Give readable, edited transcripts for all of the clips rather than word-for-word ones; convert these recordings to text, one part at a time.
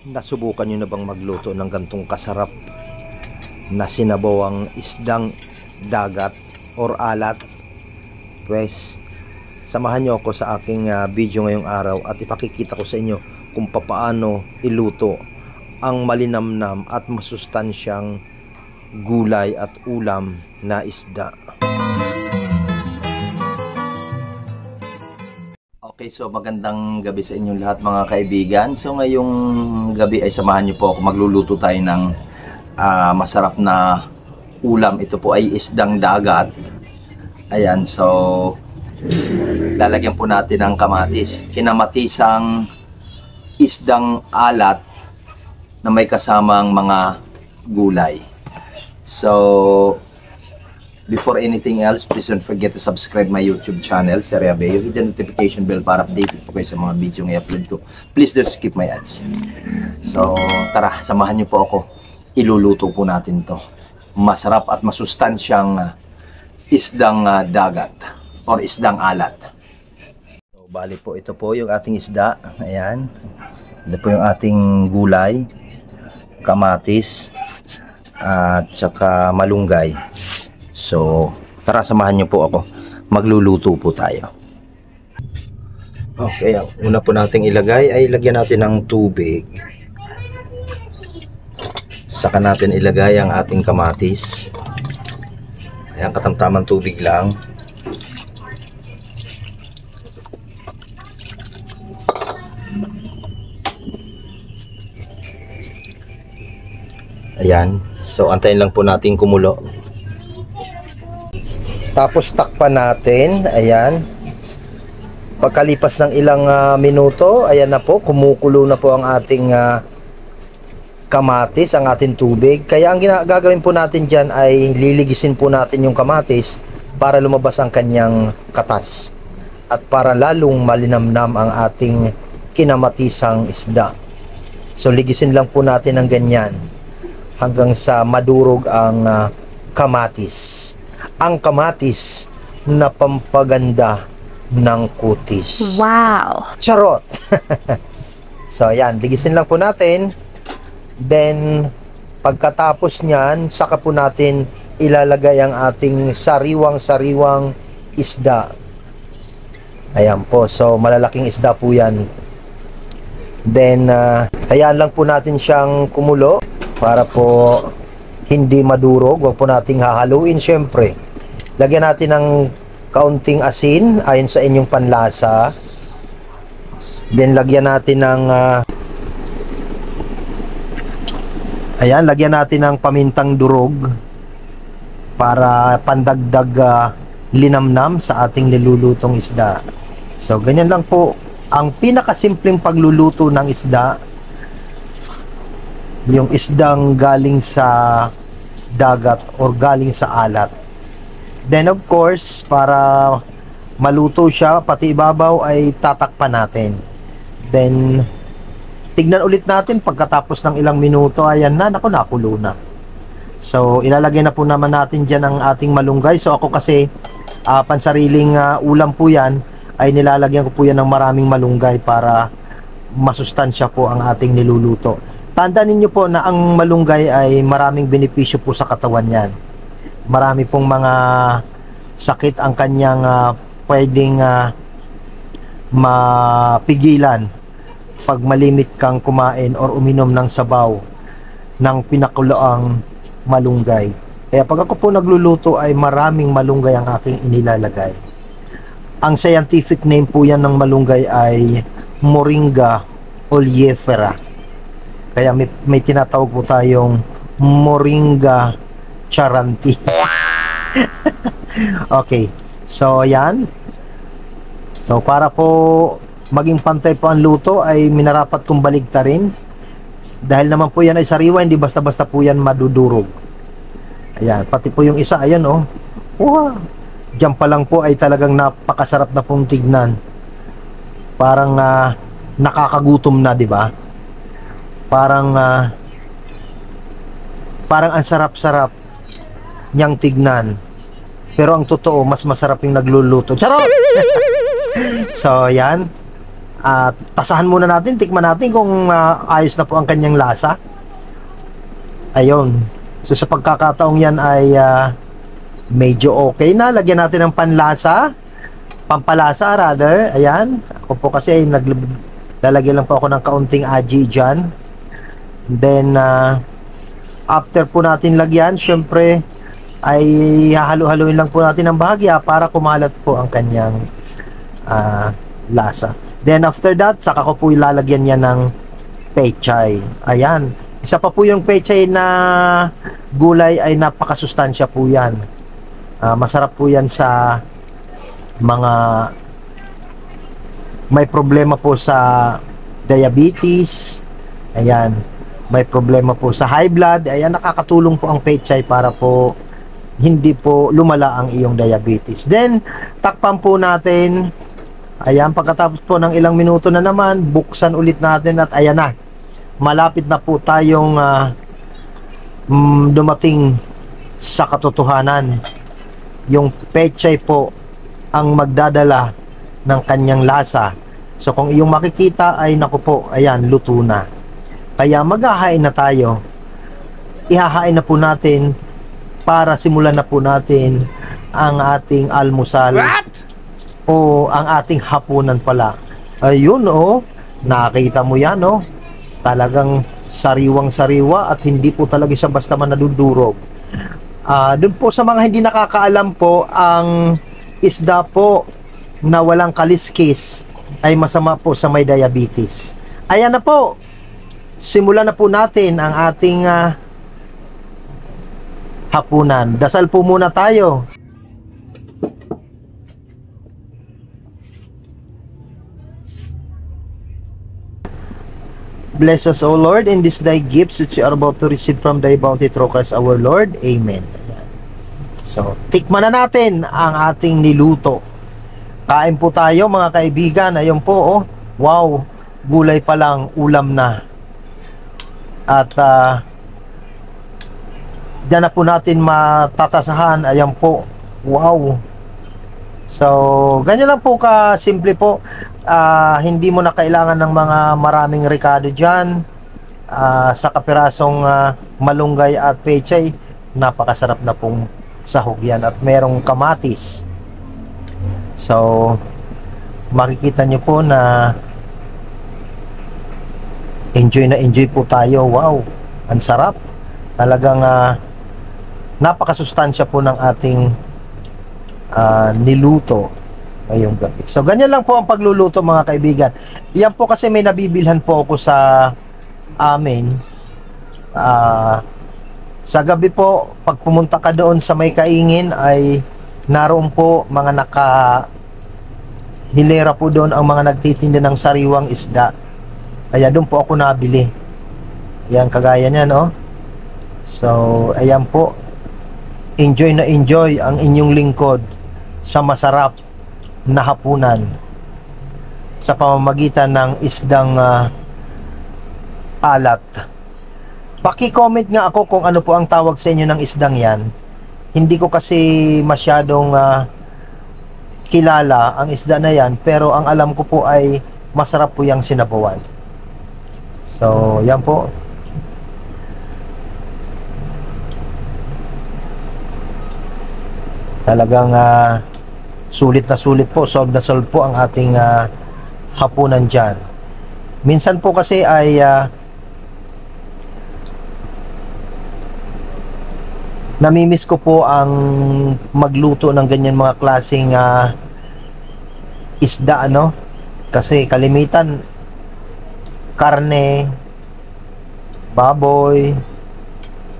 Nasubukan nyo na bang magluto ng gantong kasarap na sinabawang isdang dagat or alat? Pues, samahan nyo ako sa aking video ngayong araw at ipakikita ko sa inyo kung papaano iluto ang malinamnam at masustansyang gulay at ulam na isda. Okay, so magandang gabi sa inyong lahat mga kaibigan. So ngayong gabi ay samahan niyo po ako, magluluto tayo ng masarap na ulam. Ito po ay isdang dagat. Ayan, so lalagyan po natin ng kamatis. Kinamatisang isdang alat na may kasamang mga gulay. So before anything else, please don't forget to subscribe my YouTube channel, Sir Abeo. Hit the notification bell para updated po kayo sa mga video na i-upload ko. Please don't skip my ads. So, tara, samahan niyo po ako. Iluluto po natin to. Masarap at masustansyang isdang dagat or isdang alat. So, bali po, ito po yung ating isda. Ayan. Ito po yung ating gulay, kamatis, at saka malunggay. So, tara samahan niyo po ako. Magluluto po tayo. Okay, ang una po nating ilagay ay lagyan natin ng tubig. Saka natin ilagay ang ating kamatis. Ayan, katamtamang tubig lang. Ayan, so antayin lang po natin kumulo. Tapos takpan natin, ayan. Pagkalipas ng ilang minuto, ayan na po, kumukulo na po ang ating kamatis, ang ating tubig. Kaya ang gagawin po natin dyan ay liligisin po natin yung kamatis para lumabas ang kanyang katas. At para lalong malinamnam ang ating kinamatisang isda. So ligisin lang po natin ng ganyan hanggang sa madurog ang kamatis. Ang kamatis na pampaganda ng kutis. Wow! Charot! So, ayan. Ligisin lang po natin. Then, pagkatapos nyan, saka po natin ilalagay ang ating sariwang-sariwang isda. Ayan po. So, malalaking isda po yan. Then, hayaan lang po natin siyang kumulo para po hindi madurog. Huwag po nating hahaluin syempre. Lagyan natin ng kaunting asin ayon sa inyong panlasa. Then lagyan natin ng ayan, lagyan natin ng pamintang durog para pandagdag linamnam sa ating nilulutong isda. So ganyan lang po ang pinakasimpleng pagluluto ng isda. Yung isdang galing sa dagat or galing sa alat. Then of course, para maluto siya, pati ibabaw ay tatakpan natin. Then tignan ulit natin pagkatapos ng ilang minuto. Ayan na, naku, nakulo na. So ilalagay na po naman natin dyan ang ating malunggay. So ako kasi pansariling ulam po yan, ay nilalagyan ko po yan ng maraming malunggay para masustansya po ang ating niluluto. Tandaan ninyo po na ang malunggay ay maraming benepisyo po sa katawan yan. Marami pong mga sakit ang kanyang pwedeng mapigilan pag malimit kang kumain or uminom ng sabaw ng pinakuloang malunggay. Kaya pag ako po nagluluto ay maraming malunggay ang aking inilalagay. Ang scientific name po yan ng malunggay ay Moringa oleifera. Kaya may tinatawag po tayong Moringa charanti. Okay. So, yan. So, para po maging pantay po ang luto ay minarapat kong baligtarin. Dahil naman po yan ay sariwa, hindi basta-basta po yan madudurog. Ayan. Pati po yung isa, ayan oh. Wow. Diyan pa lang po ay talagang napakasarap na pong tignan. Parang nakakagutom na, di ba? Parang ang sarap-sarap niyang tignan. Pero ang totoo, mas masarap yung nagluluto. Charot! So, yan. At tasahan muna natin, tikman natin kung ayos na po ang kanyang lasa. Ayun. So sa pagkakataong yan ay medyo okay na. Lagyan natin ng pampalasa rather. Ayan. Ako po kasi ay lalagyan lang po ako ng kaunting aji dyan. Then after po natin lagyan, syempre ay hahalo-haluin lang po natin ng bahagya para kumalat po ang kanyang lasa. Then after that, saka ko po ilalagyan niya ng pechay. Ayan. Isa pa po yung pechay na gulay ay napakasustansya po yan. Masarap po yan sa mga may problema po sa diabetes. Ayan. May problema po sa high blood. Ayan, nakakatulong po ang pechay para po hindi po lumala ang iyong diabetes. Then, takpan po natin. Ayan, pagkatapos po ng ilang minuto na naman, buksan ulit natin at ayan na. Malapit na po tayong dumating sa katotohanan. Yung pechay po ang magdadala ng kanyang lasa. So, kung iyong makikita ay naku po, ayan, luto na. Kaya maghahain na tayo. Ihahain na po natin para simulan na po natin ang ating almusal. What? O ang ating hapunan pala. Ayun, nakita mo yan, talagang sariwang-sariwa at hindi po talaga siya basta manadudurog. Doon po sa mga hindi nakakaalam po, ang isda po na walang kaliskis ay masama po sa may diabetes. Ayan na po. Simulan na po natin ang ating hapunan. Dasal po muna tayo. Bless us, O Lord, in this thy gifts which we are about to receive from thy bounty through Christ our Lord. Amen. So, tikman na natin ang ating niluto. Kain po tayo mga kaibigan. Ayun po, wow, gulay pa lang, ulam na. At diyan na po natin matatasahan. Ayan po. Wow. So, ganyan lang po ka-simple po. Hindi mo na kailangan ng mga maraming rekado dyan. Sa kapirasong malunggay at pechay, napakasarap na pong sahog yan. At merong kamatis. So, makikita nyo po na enjoy na enjoy po tayo. Wow, ang sarap. Talagang napakasustansya po ng ating niluto ngayong gabi. So, ganyan lang po ang pagluluto mga kaibigan. Yan po kasi may nabibilhan po ako sa amin. Sa gabi po, pag pumunta ka doon sa may kaingin ay naroon po mga hilera po doon ang mga nagtitinda ng sariwang isda. Kaya doon po ako nabili. Ayan, kagaya niya, So, ayan po. Enjoy na enjoy ang inyong lingkod sa masarap na hapunan sa pamamagitan ng isdang alat. Paki-comment nga ako kung ano po ang tawag sa inyo ng isdang yan. Hindi ko kasi masyadong kilala ang isda na yan, pero ang alam ko po ay masarap po yung sinabawan. So, yan po. Talagang sulit po, solve na solve po ang ating hapunan dyan. Minsan po kasi ay namimiss ko po ang magluto ng ganyan mga klaseng isda, kasi kalimitan karne, baboy,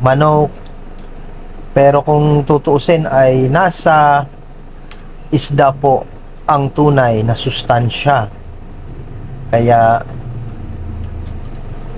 manok. Pero kung tutuusin ay nasa isda po ang tunay na sustansya. Kaya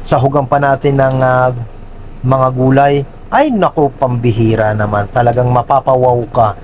sahugan pa natin ng mga gulay. Ay naku, pambihira naman. Talagang mapapawaw ka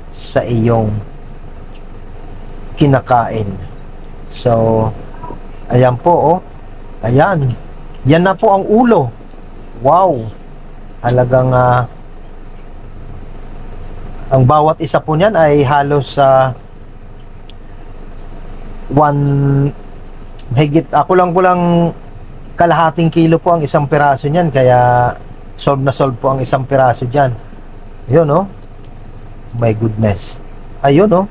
sa iyong kinakain. So, ayan po, ayan. Yan na po ang ulo. Wow. Talagang ang bawat isa po niyan ay halos 1 Higit, ako lang kalahating kilo po ang isang piraso niyan, kaya solve na solve po ang isang piraso diyan. Yun, oh. My goodness. Ayun, oh.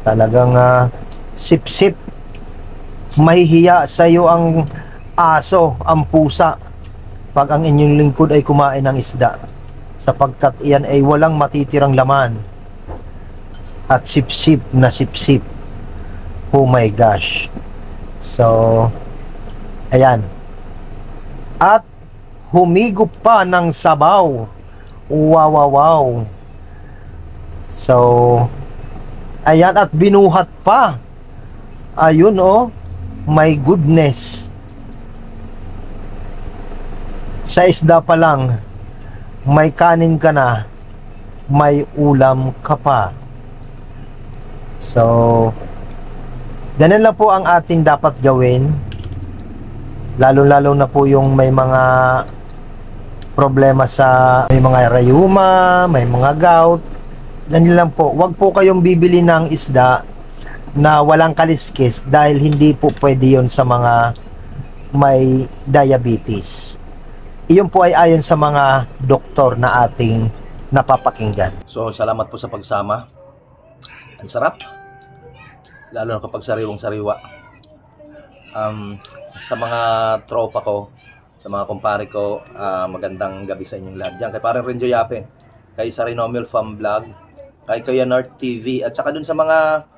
Talagang sip-sip. Mahihiya sa iyo ang aso, ang pusa, pag ang inyong lingkod ay kumain ng isda, sapagkat iyan ay walang matitirang laman at sip-sip na sip-sip. Oh my gosh. So, ayan. At humigop pa ng sabaw. Wow, wow, wow. So, ayan, at binuhat pa. Ayun, oh. My goodness. Sa isda pa lang, may kanin ka na, may ulam ka pa. So, ganun lang po ang ating dapat gawin. Lalo-lalo na po yung may mga problema sa, may mga rayuma, may mga gout. Ganun lang po. Huwag po kayong bibili ng isda na walang kaliskis, dahil hindi po pwede yun sa mga may diabetes. Iyon po ay ayon sa mga doktor na ating napapakinggan. So, salamat po sa pagsama. Ang sarap. Lalo na kapag sariwang-sariwa. Sa mga tropa ko, sa mga kumpare ko, magandang gabi sa inyong lahat dyan. Kay parang Renjo Yape, kay Sarinomil Farm Vlog, kay Kuya North TV, at saka dun sa mga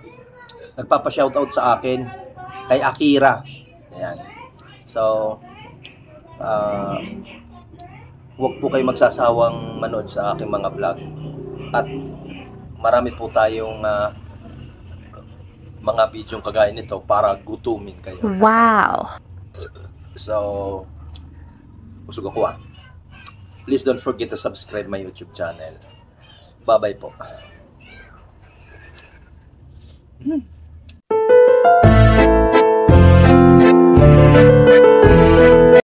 nagpapa-shoutout sa akin, kay Akira. Ayan. So, huwag po kayo magsasawang manood sa aking mga vlog. At marami po tayong mga bidyong kagaya nito para gutumin kayo. Wow! So, usog ako Please don't forget to subscribe my YouTube channel. Bye-bye po.